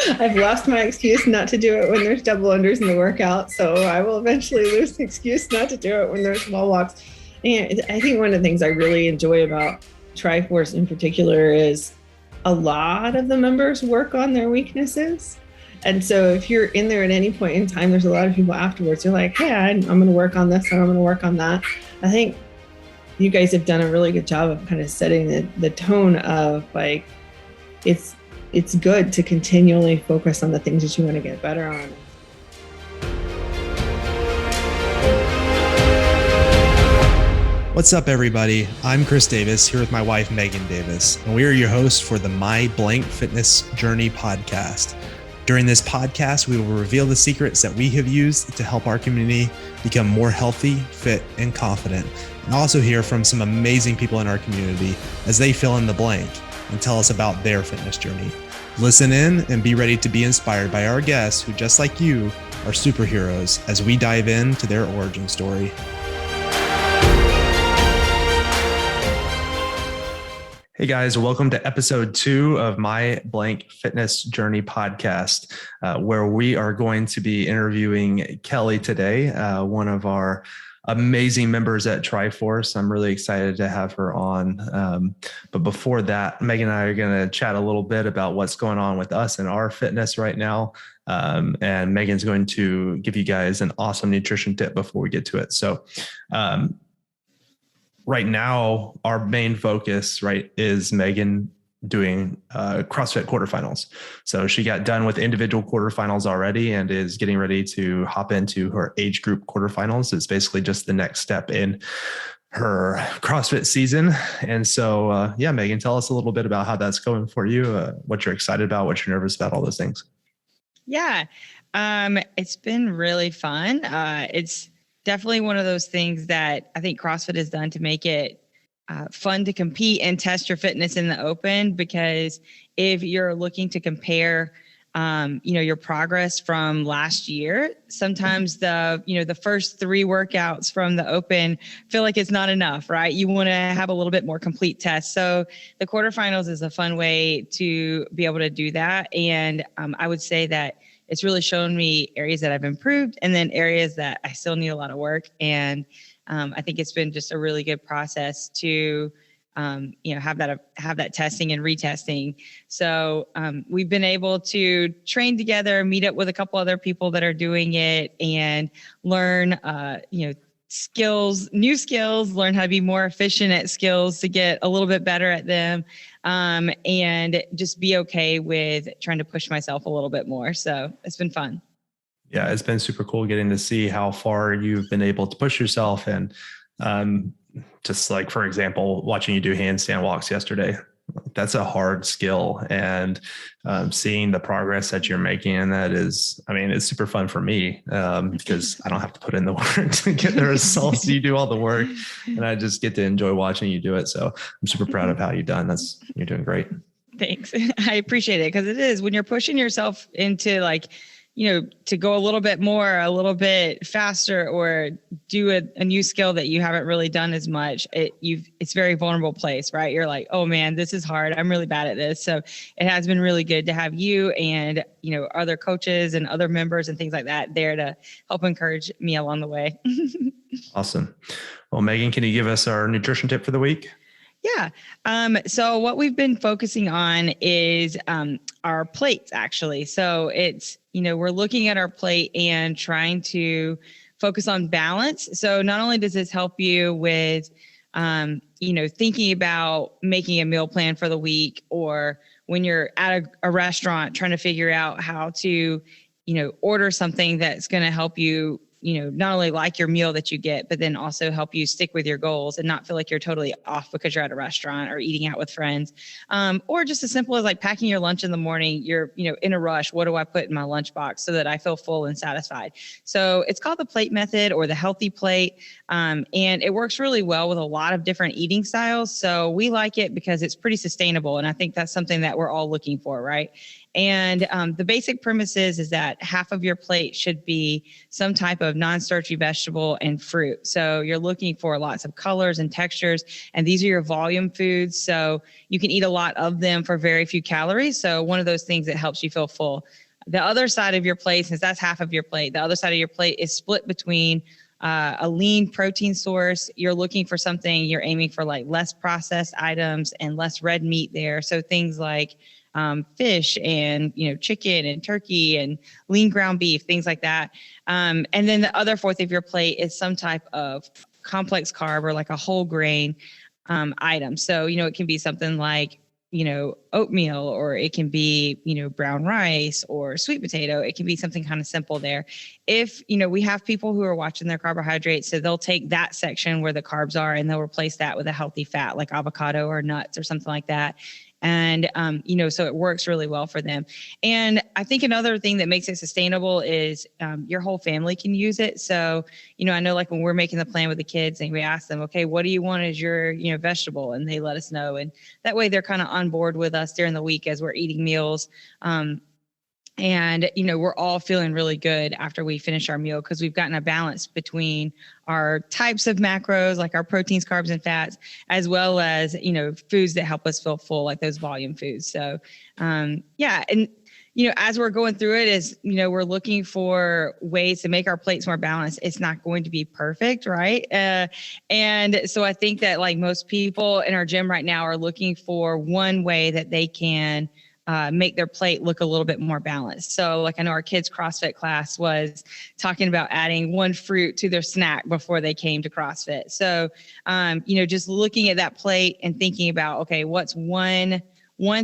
I've lost my excuse not to do it when there's double unders in the workout. So I will eventually lose the excuse not to do it when there's wall walks. And I think one of the things I really enjoy about Triforce in particular is a lot of the members work on their weaknesses. And so if you're in there at any point in time, there's a lot of people afterwards. They're like, hey, I'm going to work on this or I'm going to work on that. I think you guys have done a really good job of kind of setting the tone of like, it's good to continually focus on the things that you want to get better on. What's up, everybody? I'm Chris Davis here with my wife, Megan Davis, and we are your hosts for the My Blank Fitness Journey podcast. During this podcast, we will reveal the secrets that we have used to help our community become more healthy, fit, and confident, and also hear from some amazing people in our community as they fill in the blank and tell us about their fitness journey. Listen in and be ready to be inspired by our guests who, just like you, are superheroes as we dive into their origin story. Hey guys, welcome to episode 2 of My Blank Fitness Journey podcast, where we are going to be interviewing Kelly today, one of our amazing members at Triforce. I'm really excited to have her on. But before that, Megan and I are going to chat a little bit about what's going on with us and our fitness right now. And Megan's going to give you guys an awesome nutrition tip before we get to it. So, right now, our main focus, is Megan doing CrossFit quarterfinals. So she got done with individual quarterfinals already and is getting ready to hop into her age group quarterfinals. It's basically just the next step in her CrossFit season. And so, Megan, tell us a little bit about how that's going for you, what you're excited about, what you're nervous about, all those things. Yeah, it's been really fun. It's definitely one of those things that I think CrossFit has done to make it fun to compete and test your fitness in the open, because if you're looking to compare, your progress from last year, sometimes the first 3 workouts from the open feel like it's not enough, right? You want to have a little bit more complete test. So the quarterfinals is a fun way to be able to do that. And I would say that it's really shown me areas that I've improved and then areas that I still need a lot of work. And I think it's been just a really good process to, have that testing and retesting. So we've been able to train together, meet up with a couple other people that are doing it, and learn, new skills, learn how to be more efficient at skills to get a little bit better at them. And just be okay with trying to push myself a little bit more. So it's been fun. Yeah, it's been super cool getting to see how far you've been able to push yourself. And just like, for example, watching you do handstand walks yesterday, that's a hard skill. And seeing the progress that you're making, and that is, it's super fun for me because I don't have to put in the work to get the results. You do all the work and I just get to enjoy watching you do it. So I'm super proud of how you've done. You're doing great. Thanks. I appreciate it, because it is when you're pushing yourself into to go a little bit more, a little bit faster, or do a new skill that you haven't really done as much. It's very vulnerable place, right? You're like, oh man, this is hard. I'm really bad at this. So it has been really good to have you and, other coaches and other members and things like that there to help encourage me along the way. Awesome. Well, Megan, can you give us our nutrition tip for the week? Yeah. So what we've been focusing on is our plates, actually. So it's, we're looking at our plate and trying to focus on balance. So not only does this help you with, thinking about making a meal plan for the week, or when you're at a restaurant trying to figure out how to, order something that's going to help you, not only like your meal that you get, but then also help you stick with your goals and not feel like you're totally off because you're at a restaurant or eating out with friends. Or just as simple as like packing your lunch in the morning, you're, in a rush. What do I put in my lunchbox so that I feel full and satisfied? So it's called the plate method or the healthy plate. And it works really well with a lot of different eating styles. So we like it because it's pretty sustainable. And I think that's something that we're all looking for, right? And the basic premise is that half of your plate should be some type of non-starchy vegetable and fruit. So you're looking for lots of colors and textures, and these are your volume foods. So you can eat a lot of them for very few calories. So one of those things that helps you feel full. The other side of your plate, since that's half of your plate, the other side of your plate is split between a lean protein source. You're looking for something, you're aiming for like less processed items and less red meat there. So things like fish and, chicken and turkey and lean ground beef, things like that. And then the other fourth of your plate is some type of complex carb or like a whole grain item. So, it can be something like oatmeal, or it can be, brown rice or sweet potato. It can be something kind of simple there. If, we have people who are watching their carbohydrates, so they'll take that section where the carbs are and they'll replace that with a healthy fat like avocado or nuts or something like that. And, so it works really well for them. And I think another thing that makes it sustainable is your whole family can use it. So, I know like when we're making the plan with the kids and we ask them, okay, what do you want as your, vegetable? And they let us know. And that way they're kind of on board with us during the week as we're eating meals. And, we're all feeling really good after we finish our meal because we've gotten a balance between our types of macros, like our proteins, carbs, and fats, as well as, foods that help us feel full, like those volume foods. So, yeah. And, as we're going through it is, we're looking for ways to make our plates more balanced. It's not going to be perfect, right? And so I think that like most people in our gym right now are looking for one way that they can make their plate look a little bit more balanced. So like I know our kids' CrossFit class was talking about adding one fruit to their snack before they came to CrossFit. So, just looking at that plate and thinking about, okay, what's one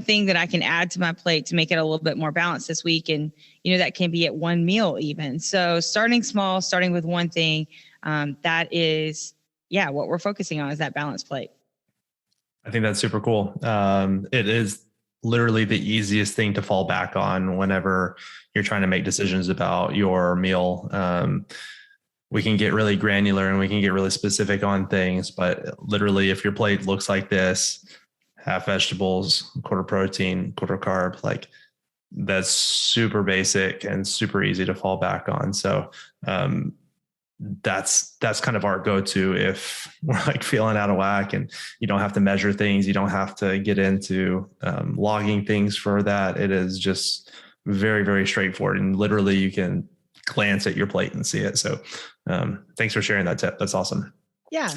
thing that I can add to my plate to make it a little bit more balanced this week. And, that can be at one meal even. So starting small, starting with one thing, that is, what we're focusing on is that balanced plate. I think that's super cool. It is literally the easiest thing to fall back on whenever you're trying to make decisions about your meal. We can get really granular and we can get really specific on things, but literally if your plate looks like this, half vegetables, quarter protein, quarter carb, like that's super basic and super easy to fall back on. So, that's kind of our go-to if we're like feeling out of whack, and you don't have to measure things. You don't have to get into logging things for that. It is just very, very straightforward. And literally you can glance at your plate and see it. So thanks for sharing that tip. That's awesome. Yeah.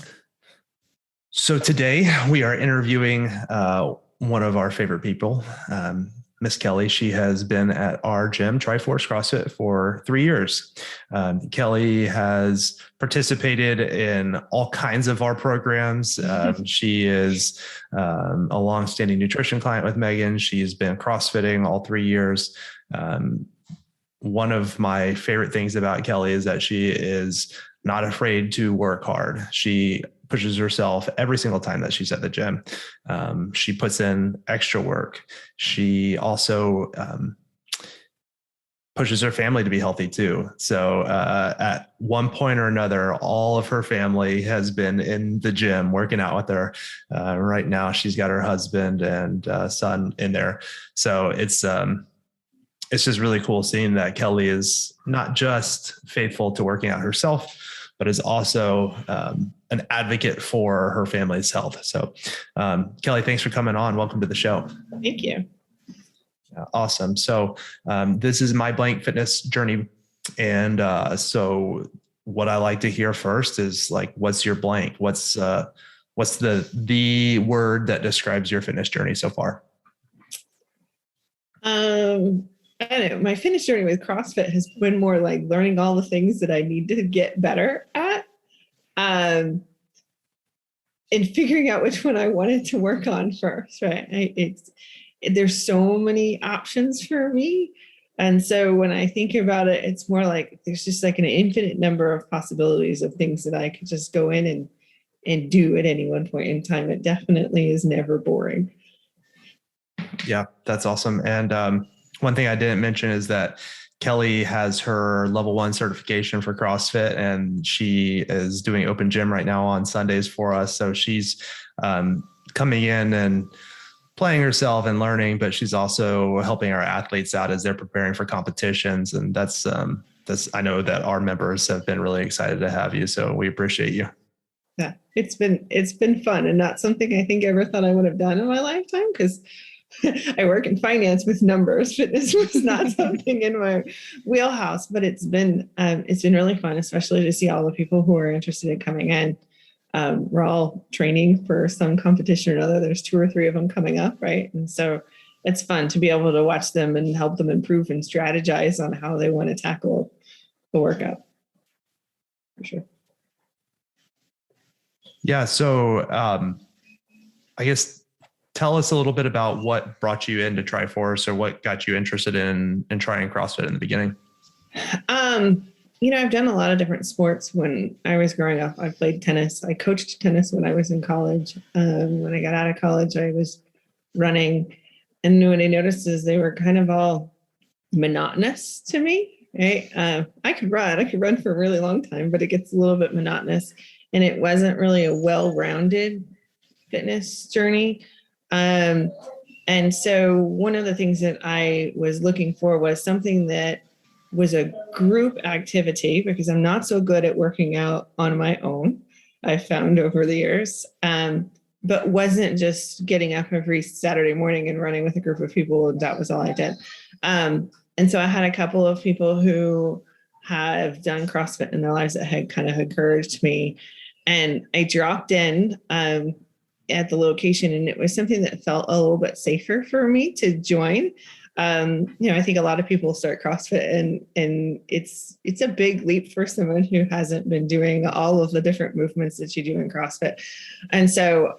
So today we are interviewing one of our favorite people, Miss Kelly. She has been at our gym, Triforce CrossFit, for 3 years. Kelly has participated in all kinds of our programs. She is a longstanding nutrition client with Megan. She's been CrossFitting all 3 years. One of my favorite things about Kelly is that she is not afraid to work hard. She pushes herself every single time that she's at the gym. She puts in extra work. She also pushes her family to be healthy too. So at one point or another, all of her family has been in the gym working out with her. Right now, she's got her husband and son in there. So it's just really cool seeing that Kelly is not just faithful to working out herself, but is also an advocate for her family's health. So Kelly, thanks for coming on. Welcome to the show. Thank you. Awesome. So this is my blank fitness journey. And so what I like to hear first is like, what's your blank? What's the word that describes your fitness journey so far? I don't know. My fitness journey with CrossFit has been more like learning all the things that I need to get better at, and figuring out which one I wanted to work on first. Right? There's so many options for me, and so when I think about it, it's more like there's just like an infinite number of possibilities of things that I could just go in and do at any one point in time. It definitely is never boring. Yeah, that's awesome. And one thing I didn't mention is that Kelly has her level 1 certification for CrossFit, and she is doing open gym right now on Sundays for us. So she's coming in and playing herself and learning, but she's also helping our athletes out as they're preparing for competitions. And that's, I know that our members have been really excited to have you. So we appreciate you. Yeah, it's been fun, and not something I think I ever thought I would have done in my lifetime, because I work in finance with numbers. Fitness was not something in my wheelhouse, but it's been really fun, especially to see all the people who are interested in coming in. We're all training for some competition or another. There's 2 or 3 of them coming up, right? And so it's fun to be able to watch them and help them improve and strategize on how they want to tackle the workout. For sure. Yeah. So I guess tell us a little bit about what brought you into Triforce, or what got you interested in trying CrossFit in the beginning. I've done a lot of different sports. When I was growing up, I played tennis. I coached tennis when I was in college. When I got out of college, I was running. And what I noticed is they were kind of all monotonous to me. Right? I could run for a really long time, but it gets a little bit monotonous. And it wasn't really a well-rounded fitness journey. And so one of the things that I was looking for was something that was a group activity, because I'm not so good at working out on my own, I've found over the years, but wasn't just getting up every Saturday morning and running with a group of people, and that was all I did. And so I had a couple of people who have done CrossFit in their lives that had kind of encouraged me. And I dropped in at the location, and it was something that felt a little bit safer for me to join. I think a lot of people start CrossFit and it's a big leap for someone who hasn't been doing all of the different movements that you do in CrossFit. And so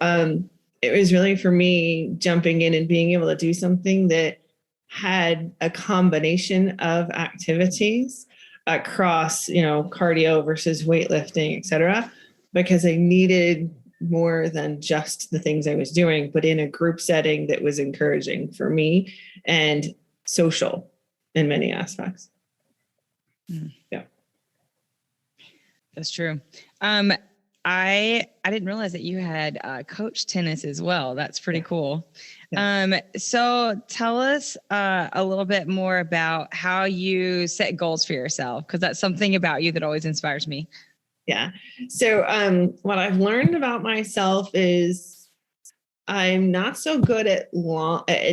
it was really, for me, jumping in and being able to do something that had a combination of activities across, cardio versus weightlifting, et cetera, because I needed more than just the things I was doing, but in a group setting that was encouraging for me and social in many aspects. Yeah. That's true. I didn't realize that you had coached tennis as well. That's pretty cool. Yeah. So tell us a little bit more about how you set goals for yourself, because that's something about you that always inspires me. Yeah. So what I've learned about myself is I'm not so good at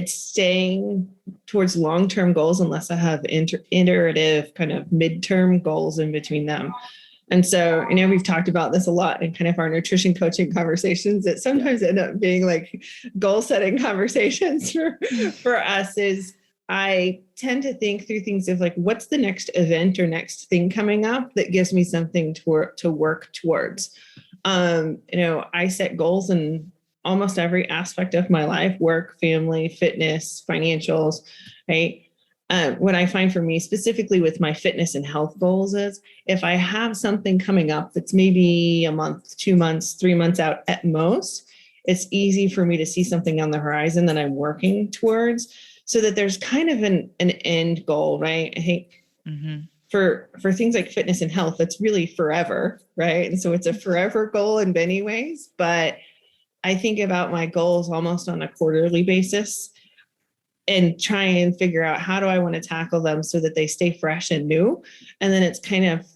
staying towards long-term goals unless I have iterative kind of midterm goals in between them. And so, we've talked about this a lot in kind of our nutrition coaching conversations that sometimes end up being like goal setting conversations for us. Is I tend to think through things of like, what's the next event or next thing coming up that gives me something to work towards. I set goals in almost every aspect of my life: work, family, fitness, financials, right? What I find for me specifically with my fitness and health goals is if I have something coming up that's maybe a month, 2 months, 3 months out at most, it's easy for me to see something on the horizon that I'm working towards, so that there's kind of an end goal, right? I think for things like fitness and health, it's really forever, right? And so it's a forever goal in many ways, but I think about my goals almost on a quarterly basis and try and figure out how do I want to tackle them so that they stay fresh and new. And then it's kind of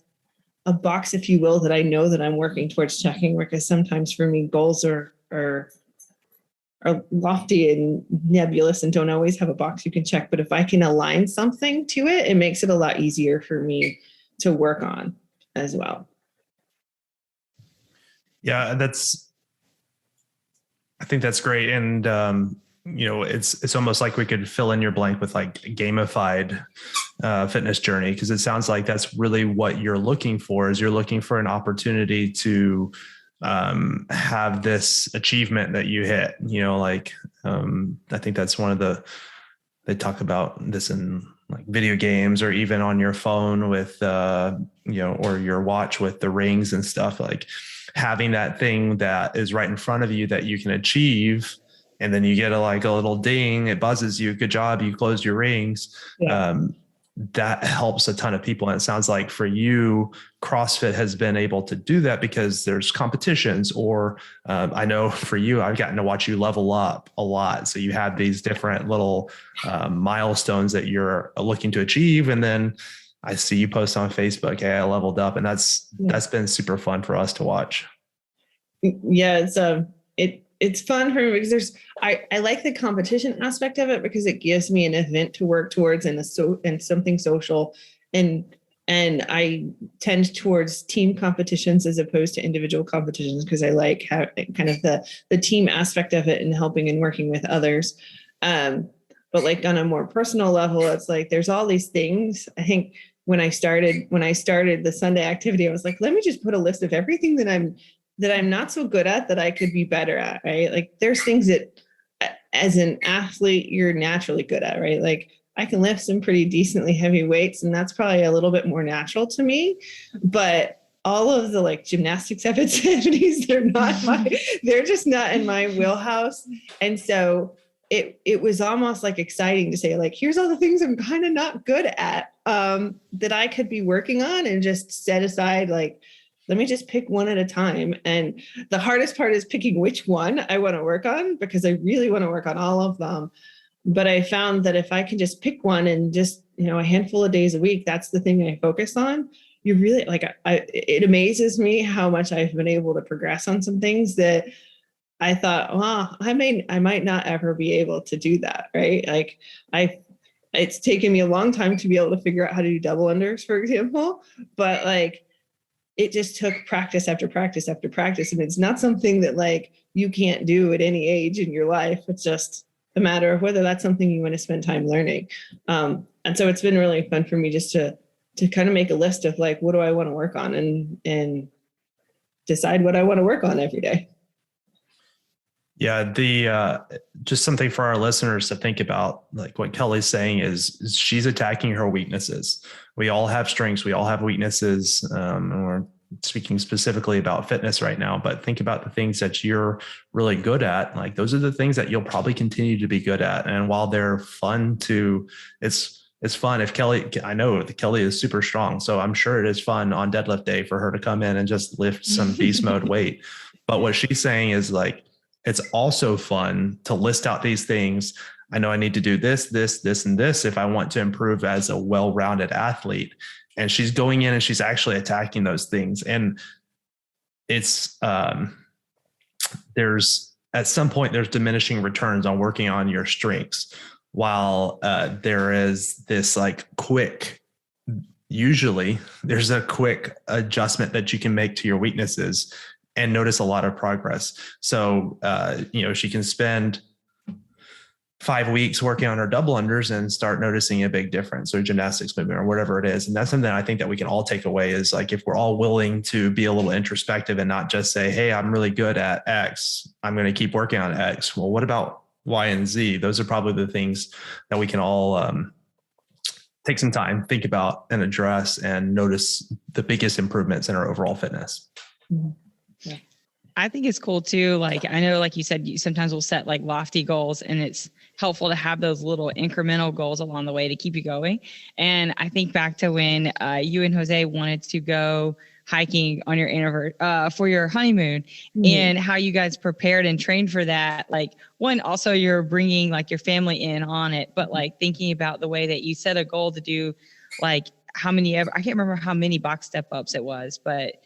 a box, if you will, that I know that I'm working towards checking, because sometimes for me, goals are lofty and nebulous and don't always have a box you can check. But if I can align something to it, it makes it a lot easier for me to work on as well. Yeah, I think that's great. And, it's almost like we could fill in your blank with like a gamified fitness journey, because it sounds like that's really what you're looking for. Is you're looking for an opportunity to have this achievement that you hit, I think that's they talk about this in like video games, or even on your phone with, or your watch with the rings and stuff, like having that thing that is right in front of you that you can achieve. And then you get a little ding, it buzzes you. Good job. You closed your rings. Yeah. that helps a ton of people. And it sounds like for you, CrossFit has been able to do that because there's competitions, or I know for you, I've gotten to watch you level up a lot. So you have these different little milestones that you're looking to achieve. And then I see you post on Facebook, hey, I leveled up, and that's been super fun for us to watch. Yeah, it's fun for me because I like the competition aspect of it, because it gives me an event to work towards and something social, and I tend towards team competitions as opposed to individual competitions, because I like how kind of the team aspect of it and helping and working with others. But like on a more personal level, it's like there's all these things. I think when I started the Sunday activity, I was like, let me just put a list of everything that I'm not so good at that I could be better at, right? Like there's things that as an athlete, you're naturally good at, right? Like I can lift some pretty decently heavy weights, and that's probably a little bit more natural to me. But all of the like gymnastics activities, they're just not in my wheelhouse. And so it was almost like exciting to say, like, here's all the things I'm kind of not good at that I could be working on, and just set aside, like, let me just pick one at a time. And the hardest part is picking which one I want to work on, because I really want to work on all of them. But I found that if I can just pick one and just, a handful of days a week, that's the thing I focus on. You really it amazes me how much I've been able to progress on some things that I thought, well, I might not ever be able to do that. Right. Like it's taken me a long time to be able to figure out how to do double unders, for example, but like, it just took practice after practice after practice. And it's not something that like you can't do at any age in your life. It's just a matter of whether that's something you want to spend time learning. And so it's been really fun for me just to kind of make a list of like, what do I want to work on, and decide what I want to work on every day. Yeah, just something for our listeners to think about, like what Kelly's saying is she's attacking her weaknesses. We all have strengths, we all have weaknesses, and we're speaking specifically about fitness right now, but think about the things that you're really good at. Like those are the things that you'll probably continue to be good at. And while they're fun it's fun if I know that Kelly is super strong, so I'm sure it is fun on deadlift day for her to come in and just lift some beast mode weight. But what she's saying is like, it's also fun to list out these things. I know I need to do this, and this if I want to improve as a well-rounded athlete. And she's going in and she's actually attacking those things. And it's there's at some point there's diminishing returns on working on your strengths, while there is this like usually there's a quick adjustment that you can make to your weaknesses and notice a lot of progress. So, she can spend 5 weeks working on her double unders and start noticing a big difference, or gymnastics movement, or whatever it is. And that's something I think that we can all take away is like, if we're all willing to be a little introspective and not just say, hey, I'm really good at X, I'm going to keep working on X. Well, what about Y and Z? Those are probably the things that we can all take some time, think about, and address, and notice the biggest improvements in our overall fitness. Mm-hmm. Yeah. I think it's cool too. Like, I know, like you said, you sometimes will set like lofty goals, and it's helpful to have those little incremental goals along the way to keep you going. And I think back to when you and Jose wanted to go hiking on your anniversary for your honeymoon, and how you guys prepared and trained for that. Like, one, also you're bringing like your family in on it, but like thinking about the way that you set a goal to do like I can't remember how many box step ups it was, but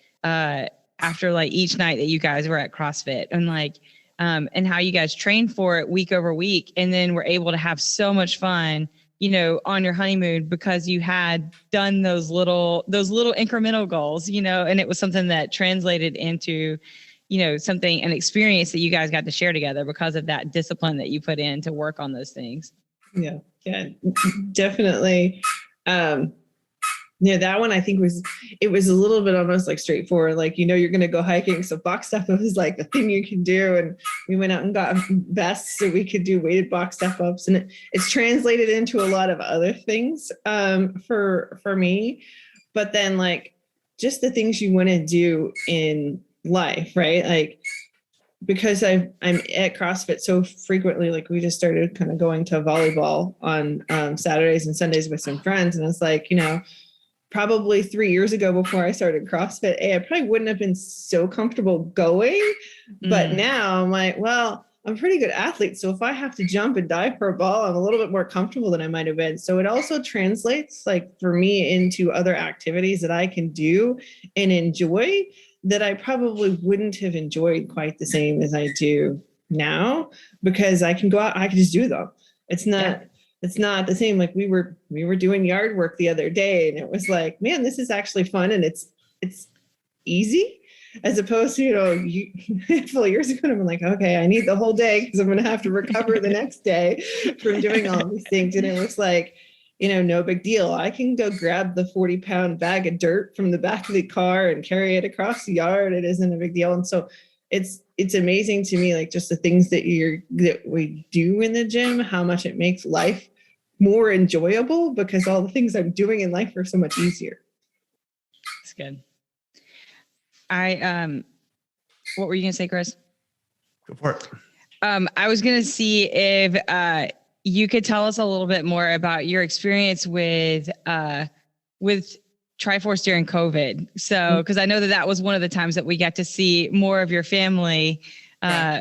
after like each night that you guys were at CrossFit, and like, and how you guys trained for it week over week. And then were able to have so much fun, on your honeymoon, because you had done those little incremental goals, and it was something that translated into, an experience that you guys got to share together because of that discipline that you put in to work on those things. Yeah, definitely. That one I think was a little bit almost like straightforward, like, you're going to go hiking. So box step up is like the thing you can do. And we went out and got vests so we could do weighted box step ups. And it's translated into a lot of other things for me. But then like just the things you want to do in life, right? Like because I'm at CrossFit so frequently, like we just started kind of going to volleyball on Saturdays and Sundays with some friends. And it's like, probably 3 years ago before I started CrossFit, I probably wouldn't have been so comfortable going. But now I'm like, well, I'm a pretty good athlete. So if I have to jump and dive for a ball, I'm a little bit more comfortable than I might have been. So it also translates like for me into other activities that I can do and enjoy that I probably wouldn't have enjoyed quite the same as I do now, because I can go out, I can just do them. It's not the same. Like we were doing yard work the other day, and it was like, man, this is actually fun, and it's easy, as opposed to, a couple of years ago, I'm like, okay, I need the whole day because I'm going to have to recover the next day from doing all these things. And it was like, no big deal. I can go grab the 40-pound bag of dirt from the back of the car and carry it across the yard. It isn't a big deal. And so it's amazing to me, like just the things that we do in the gym, how much it makes life more enjoyable, because all the things I'm doing in life are so much easier. That's good. What were you gonna say, Chris? Go for it. I was gonna see if you could tell us a little bit more about your experience with Triforce during COVID. So, because I know that was one of the times that we got to see more of your family.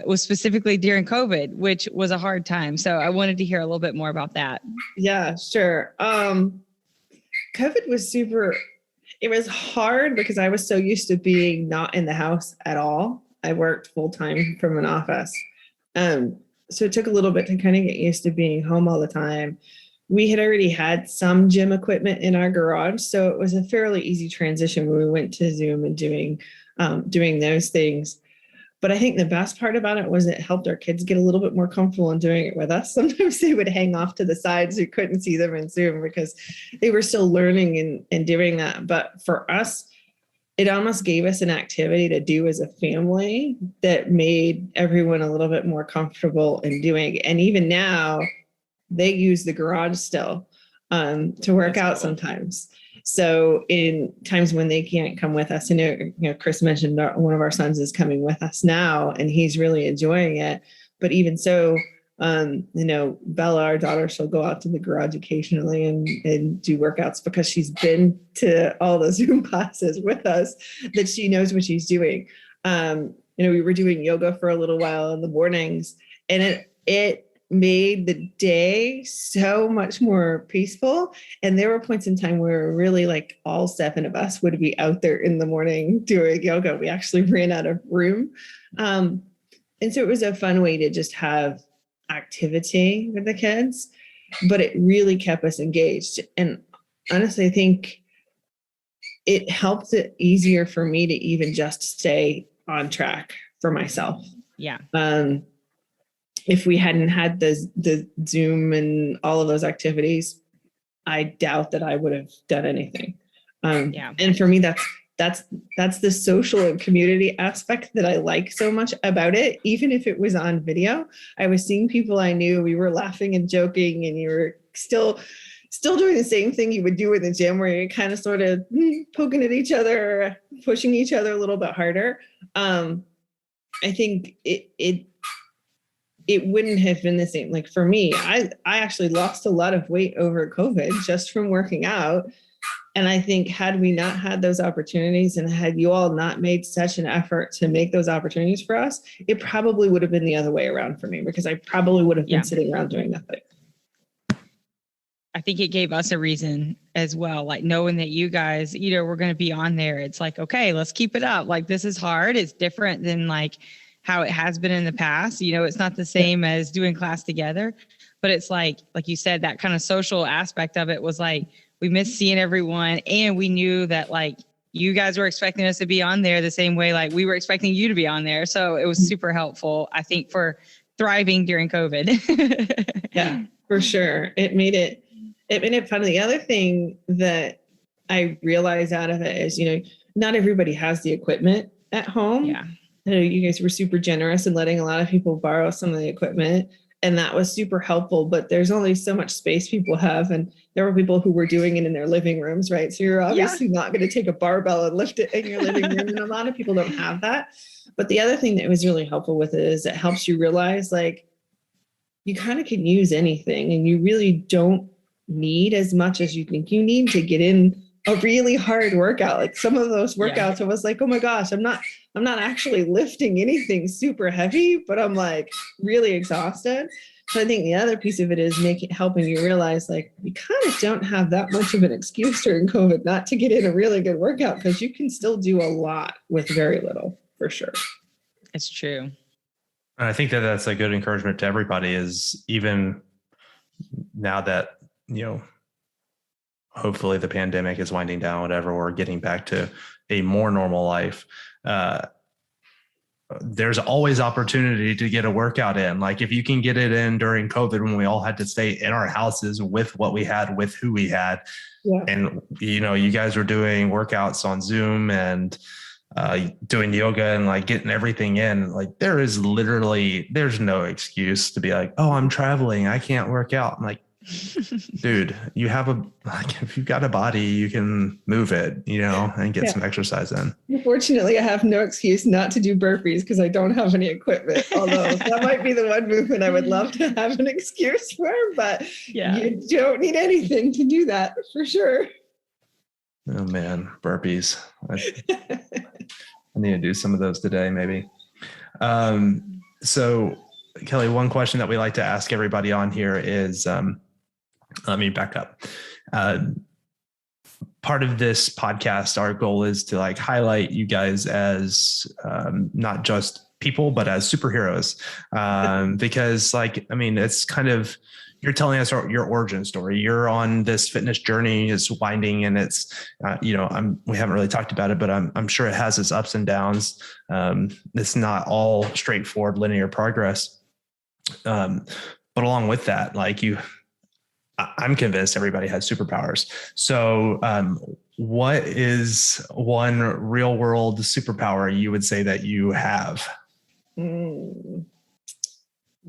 Was specifically during COVID, which was a hard time. So I wanted to hear a little bit more about that. Yeah, sure. COVID was it was hard because I was so used to being not in the house at all. I worked full time from an office. So it took a little bit to kind of get used to being home all the time. We had already had some gym equipment in our garage, so it was a fairly easy transition when we went to Zoom and doing those things. But I think the best part about it was it helped our kids get a little bit more comfortable in doing it with us. Sometimes they would hang off to the side so you couldn't see them in Zoom because they were still learning and doing that. But for us, it almost gave us an activity to do as a family that made everyone a little bit more comfortable in doing. And even now, they use the garage still to work out sometimes. So in times when they can't come with us, Chris mentioned one of our sons is coming with us now, and he's really enjoying it. But even so, Bella, our daughter, she'll go out to the garage occasionally and do workouts because she's been to all the Zoom classes with us, that she knows what she's doing. We were doing yoga for a little while in the mornings, and it made the day so much more peaceful. And there were points in time where really like all 7 of us would be out there in the morning doing yoga. We actually ran out of room. And so it was a fun way to just have activity with the kids, but it really kept us engaged. And honestly, I think it helped it easier for me to even just stay on track for myself. Yeah. If we hadn't had the Zoom and all of those activities, I doubt that I would have done anything. And for me, that's the social and community aspect that I like so much about it. Even if it was on video, I was seeing people I knew, we were laughing and joking, and you were still doing the same thing you would do in the gym, where you're kind of sort of poking at each other, pushing each other a little bit harder. I think it wouldn't have been the same. Like for me, I actually lost a lot of weight over COVID just from working out. And I think had we not had those opportunities, and had you all not made such an effort to make those opportunities for us, it probably would have been the other way around for me, because I probably would have been sitting around doing nothing. I think it gave us a reason as well, like knowing that you guys, we're going to be on there. It's like, okay, let's keep it up. Like, this is hard. It's different than like how it has been in the past. It's not the same as doing class together, but it's like you said, that kind of social aspect of it was like, we missed seeing everyone, and we knew that like you guys were expecting us to be on there the same way like we were expecting you to be on there. So it was super helpful, I think, for thriving during COVID. Yeah, for sure. It made it fun. The other thing that I realized out of it is, not everybody has the equipment at home. Yeah. You guys were super generous in letting a lot of people borrow some of the equipment, and that was super helpful. But there's only so much space people have, and there were people who were doing it in their living rooms, right? So you're obviously not going to take a barbell and lift it in your living room. And a lot of people don't have that. But the other thing that was really helpful with it is it helps you realize like you kind of can use anything and you really don't need as much as you think you need to get in a really hard workout. Like some of those workouts, I was like, oh my gosh, I'm not actually lifting anything super heavy, but I'm like really exhausted. So I think the other piece of it is helping you realize like you kind of don't have that much of an excuse during COVID not to get in a really good workout, because you can still do a lot with very little, for sure. It's true. And I think that that's a good encouragement to everybody, is even now that, hopefully the pandemic is winding down, whatever, we're getting back to a more normal life. There's always opportunity to get a workout in. Like if you can get it in during COVID when we all had to stay in our houses with what we had, with who we had. Yeah. And, you guys were doing workouts on Zoom and doing yoga and like getting everything in. Like there's no excuse to be like, oh, I'm traveling, I can't work out. I'm like, dude, if you've got a body, you can move it, and get some exercise in. Unfortunately, I have no excuse not to do burpees because I don't have any equipment. Although that might be the one movement I would love to have an excuse for, but you don't need anything to do that for sure. Oh man, burpees. I need to do some of those today, maybe. So Kelly, one question that we like to ask everybody on here is, let me back up. Part of this podcast, our goal is to like highlight you guys as not just people, but as superheroes. Because it's kind of, you're telling us your origin story. You're on this fitness journey, it's winding, and it's, we haven't really talked about it, but I'm sure it has its ups and downs. It's not all straightforward linear progress. But along with that, I'm convinced everybody has superpowers. So what is one real world superpower you would say that you have?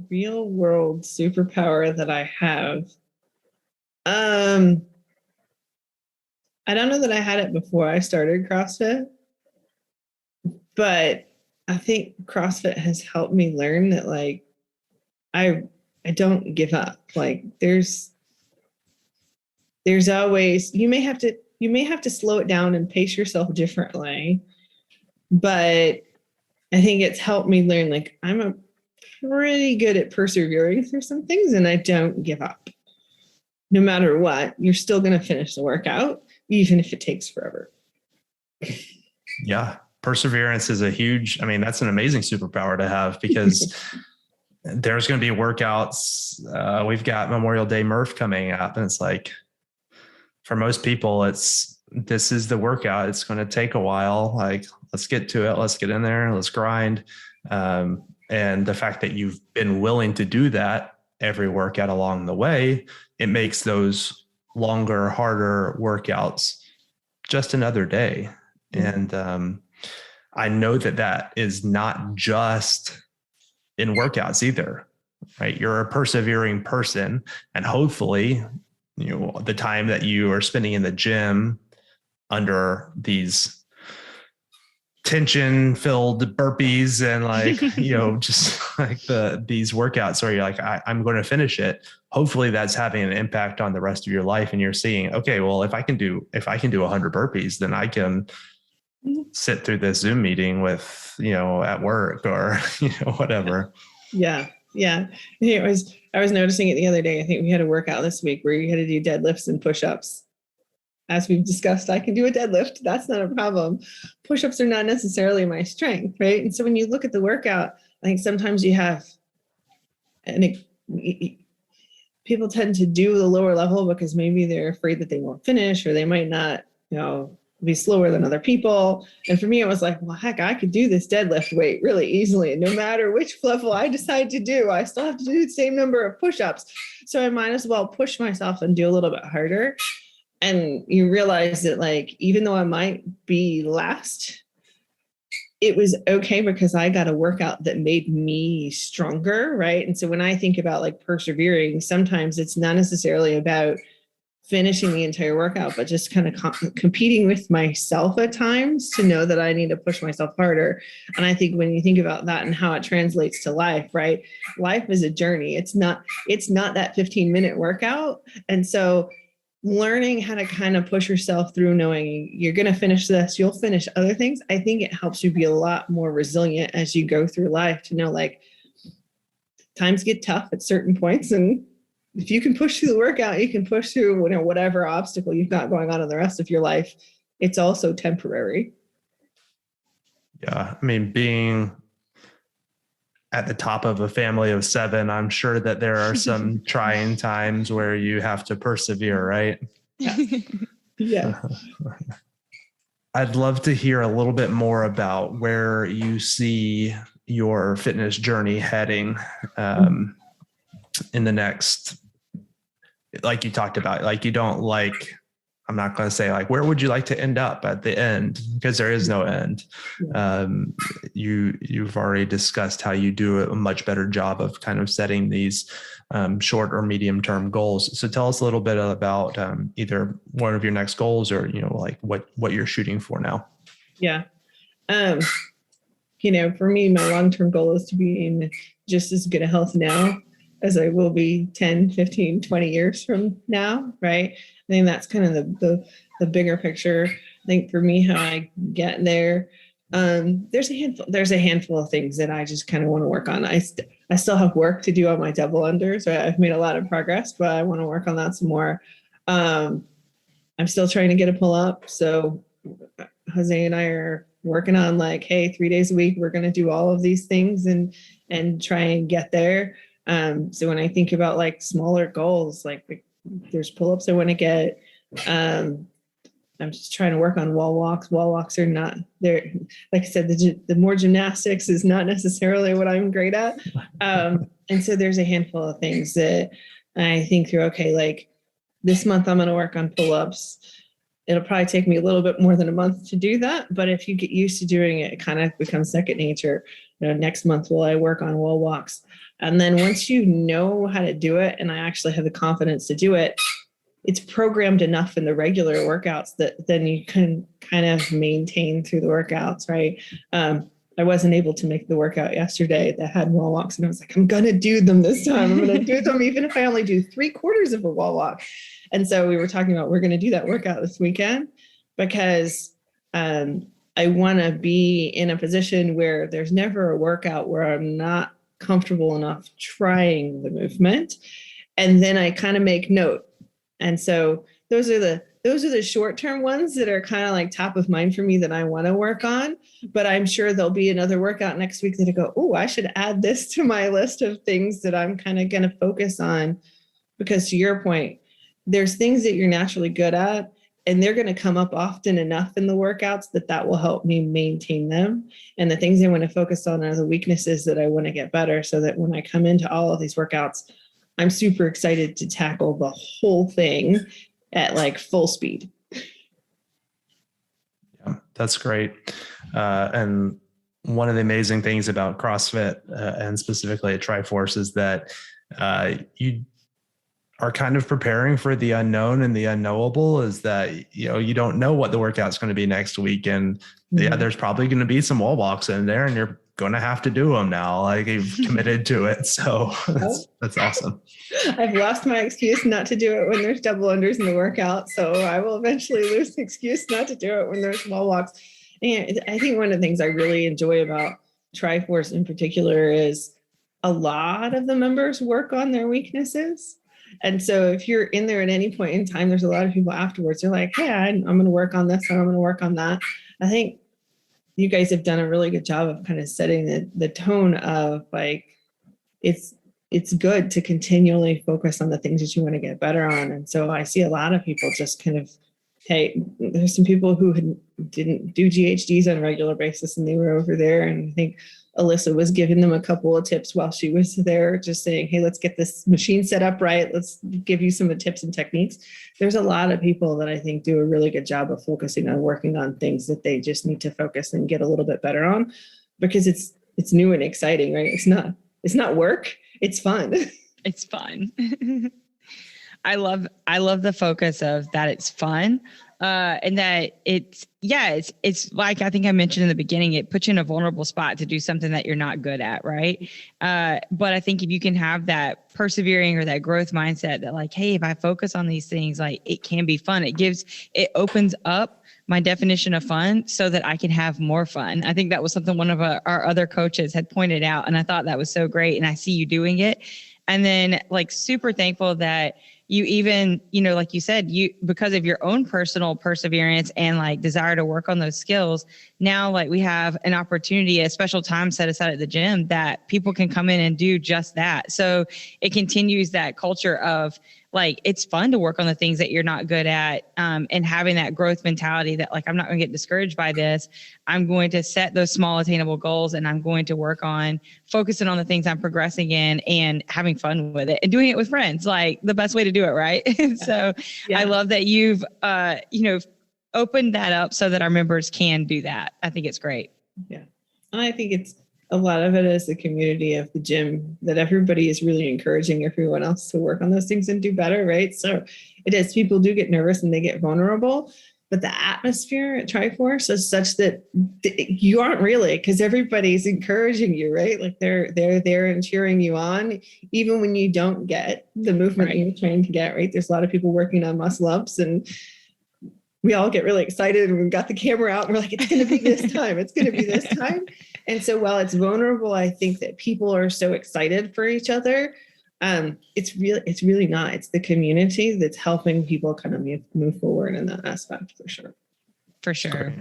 Real world superpower that I have. I don't know that I had it before I started CrossFit, but I think CrossFit has helped me learn that I don't give up. Like there's always, you may have to slow it down and pace yourself differently, but I think it's helped me learn I'm pretty good at persevering through some things, and I don't give up. No matter what, you're still going to finish the workout, even if it takes forever. Yeah. Perseverance is that's an amazing superpower to have, because there's going to be workouts. We've got Memorial Day Murph coming up, and it's like, for most people, this is the workout. It's going to take a while. Like, let's get to it. Let's get in there. Let's grind. And the fact that you've been willing to do that every workout along the way, it makes those longer, harder workouts just another day. Mm-hmm. And I know that is not just in workouts either, right? You're a persevering person, and hopefully, the time that you are spending in the gym under these tension-filled burpees and these workouts where you're like, I'm going to finish it. Hopefully that's having an impact on the rest of your life. And you're seeing, okay, well, if I can do 100 burpees, then I can sit through this Zoom meeting with, at work or, whatever. Yeah. Yeah. I was noticing it the other day. I think we had a workout this week where you had to do deadlifts and push-ups. As we've discussed, I can do a deadlift. That's not a problem. Push-ups are not necessarily my strength, right? And so when you look at the workout, I think sometimes you have, people tend to do the lower level because maybe they're afraid that they won't finish, or they might not, be slower than other people. And for me, it was like, well, heck, I could do this deadlift weight really easily. And no matter which level I decide to do, I still have to do the same number of push-ups. So I might as well push myself and do a little bit harder. And you realize that even though I might be last, it was okay because I got a workout that made me stronger, right? And so when I think about persevering, sometimes it's not necessarily about finishing the entire workout, but just kind of competing with myself at times to know that I need to push myself harder. And I think when you think about that and how it translates to life, right? Life is a journey. It's not that 15-minute workout. And so learning how to kind of push yourself through, knowing you're going to finish this, you'll finish other things. I think it helps you be a lot more resilient as you go through life, to know like times get tough at certain points, and if you can push through the workout, you can push through whatever obstacle you've got going on in the rest of your life. It's also temporary. Yeah. I mean, being at the top of a family of 7, I'm sure that there are some trying times where you have to persevere, right? Yeah. I'd love to hear a little bit more about where you see your fitness journey heading in the next, like you talked about, like you don't like, I'm not going to say like, where would you like to end up at the end? Because there is no end. You've already discussed how you do a much better job of kind of setting these short or medium term goals. So tell us a little bit about either one of your next goals, or, like what you're shooting for now. Yeah. For me, my long-term goal is to be in just as good a health now as I will be 10, 15, 20 years from now, right? I think that's kind of the bigger picture. I think for me, how I get there, there's a handful of things that I just kind of want to work on. I still have work to do on my double unders. Right? I've made a lot of progress, but I want to work on that some more. I'm still trying to get a pull up. So Jose and I are working on like, hey, 3 days a week, we're going to do all of these things and try and get there. So when I think about like smaller goals, like there's pull-ups I want to get. I'm just trying to work on wall walks. Wall walks are not there. Like I said, the more gymnastics is not necessarily what I'm great at. And so there's a handful of things that I think through, okay, like this month I'm going to work on pull-ups. It'll probably take me a little bit more than a month to do that. But if you get used to doing it, it kind of becomes second nature. Next month, will I work on wall walks? And then once you know how to do it, and I actually have the confidence to do it, it's programmed enough in the regular workouts that then you can kind of maintain through the workouts, right? I wasn't able to make the workout yesterday that had wall walks, and I was like, I'm going to do them this time. I'm going to do them even if I only do 3/4 of a wall walk. And so we were talking about, we're going to do that workout this weekend, because I want to be in a position where there's never a workout where I'm not comfortable enough trying the movement. And then I kind of make note. And so those are the short-term ones that are kind of like top of mind for me that I want to work on. But I'm sure there'll be another workout next week that I go, oh, I should add this to my list of things that I'm kind of going to focus on. Because to your point, there's things that you're naturally good at, and they're going to come up often enough in the workouts that will help me maintain them. And the things I want to focus on are the weaknesses that I want to get better, so that when I come into all of these workouts, I'm super excited to tackle the whole thing at like full speed. Yeah, that's great. And one of the amazing things about CrossFit and specifically at Triforce is that you are kind of preparing for the unknown, and the unknowable is that, you don't know what the workout's going to be next week. And there's probably going to be some wall walks in there, and you're going to have to do them now. Like, you've committed to it. So that's awesome. I've lost my excuse not to do it when there's double unders in the workout. So I will eventually lose the excuse not to do it when there's wall walks. And I think one of the things I really enjoy about Triforce in particular is a lot of the members work on their weaknesses. And so if you're in there at any point in time, there's a lot of people afterwards, they're like, hey, I'm going to work on this, or I'm going to work on that. I think you guys have done a really good job of kind of setting the tone of like, it's good to continually focus on the things that you want to get better on. And so I see a lot of people just kind of, hey, there's some people who didn't do GHDs on a regular basis, and they were over there. And I think Alyssa was giving them a couple of tips while she was there, just saying, hey, let's get this machine set up right. Let's give you some of the tips and techniques. There's a lot of people that I think do a really good job of focusing on working on things that they just need to focus and get a little bit better on, because it's new and exciting, right? It's not work. It's fun. It's fun. I love the focus of that. It's fun. And that it's like, I think I mentioned in the beginning, it puts you in a vulnerable spot to do something that you're not good at. Right. But I think if you can have that persevering or that growth mindset that like, hey, if I focus on these things, like it can be fun. It opens up my definition of fun so that I can have more fun. I think that was something one of our other coaches had pointed out. And I thought that was so great. And I see you doing it. And then like super thankful that you even, like you said, because of your own personal perseverance and like desire to work on those skills, now like we have an opportunity, a special time set aside at the gym that people can come in and do just that. So it continues that culture of like, it's fun to work on the things that you're not good at, and having that growth mentality that like, I'm not going to get discouraged by this. I'm going to set those small attainable goals and I'm going to work on focusing on the things I'm progressing in and having fun with it and doing it with friends, like the best way to do it. Right. So yeah. I love that you've, opened that up so that our members can do that. I think it's great. Yeah. And I think it's a lot of it is the community of the gym that everybody is really encouraging everyone else to work on those things and do better. Right. So it is, people do get nervous and they get vulnerable, but the atmosphere at Triforce is such that you aren't really, because everybody's encouraging you, right? Like they're there and cheering you on, even when you don't get the movement right. You're trying to get, right? There's a lot of people working on muscle ups and we all get really excited and we've got the camera out and we're like, it's going to be this time. It's going to be this time. And so while it's vulnerable, I think that people are so excited for each other. It's really not. It's the community that's helping people kind of move forward in that aspect for sure. For sure.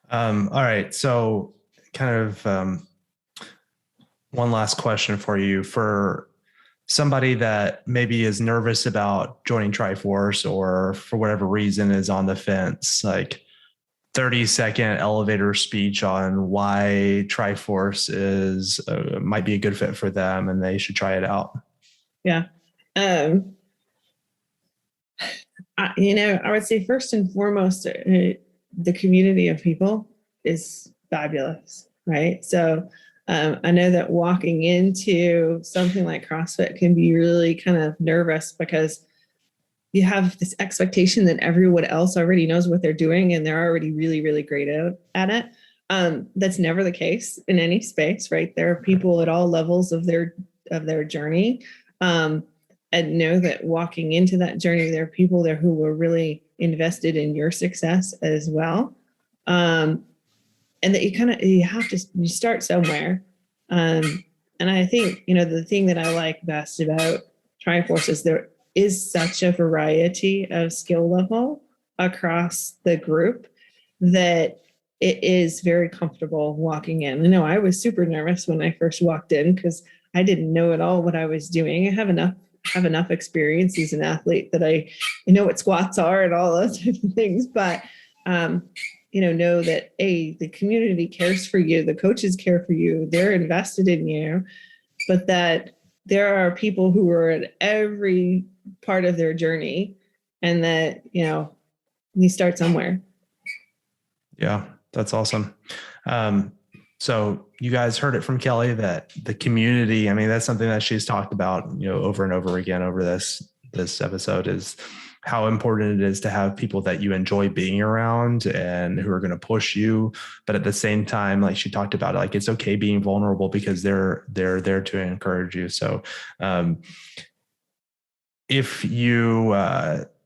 All right. So kind of one last question for you. For somebody that maybe is nervous about joining Triforce or for whatever reason is on the fence, like 30-second elevator speech on why Triforce is might be a good fit for them and they should try it out. Yeah. I would say first and foremost, the community of people is fabulous, right? So I know that walking into something like CrossFit can be really kind of nervous because you have this expectation that everyone else already knows what they're doing and they're already really, really great at it. That's never the case in any space, right? There are people at all levels of their journey, and know that walking into that journey, there are people there who were really invested in your success as well. And that you start somewhere. And I think, the thing that I like best about Triforce is there is such a variety of skill level across the group that it is very comfortable walking in. I know I was super nervous when I first walked in because I didn't know at all what I was doing. I have enough experience as an athlete that I know what squats are and all those types of things, but know that the community cares for you, the coaches care for you, they're invested in you, but that there are people who are at every part of their journey and that, you start somewhere. Yeah, that's awesome. So you guys heard it from Kelly that the community, that's something that she's talked about, over and over again over this episode, is how important it is to have people that you enjoy being around and who are going to push you. But at the same time, like she talked about, like, it's okay being vulnerable because they're there to encourage you. So if you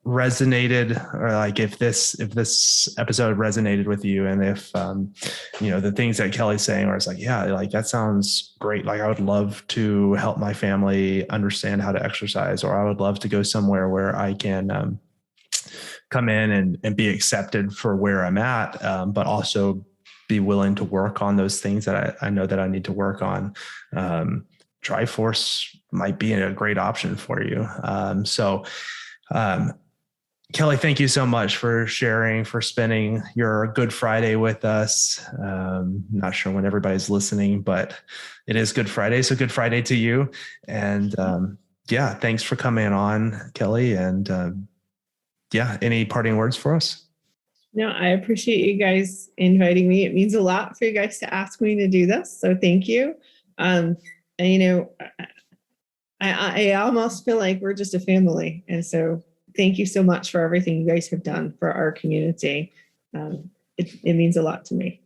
resonated, or like if this episode resonated with you, and if the things that Kelly's saying are, it's like, yeah, like that sounds great, like I would love to help my family understand how to exercise, or I would love to go somewhere where I can come in and be accepted for where I'm at, but also be willing to work on those things that I know that I need to work on. Triforce might be a great option for you. Kelly, thank you so much for sharing, for spending your Good Friday with us. Not sure when everybody's listening, but it is Good Friday. So Good Friday to you. And thanks for coming on, Kelly. And any parting words for us? No, I appreciate you guys inviting me. It means a lot for you guys to ask me to do this. So thank you. And I almost feel like we're just a family. And so thank you so much for everything you guys have done for our community. It means a lot to me.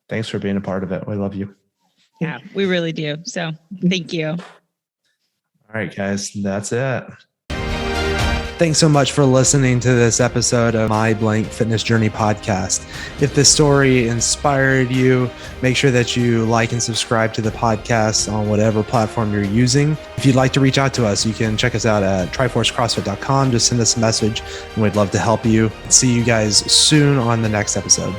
Thanks for being a part of it. We love you. Yeah, we really do. So thank you. All right, guys, that's it. Thanks so much for listening to this episode of My Blank Fitness Journey podcast. If this story inspired you, make sure that you like and subscribe to the podcast on whatever platform you're using. If you'd like to reach out to us, you can check us out at triforcecrossfit.com. Just send us a message and we'd love to help you. See you guys soon on the next episode.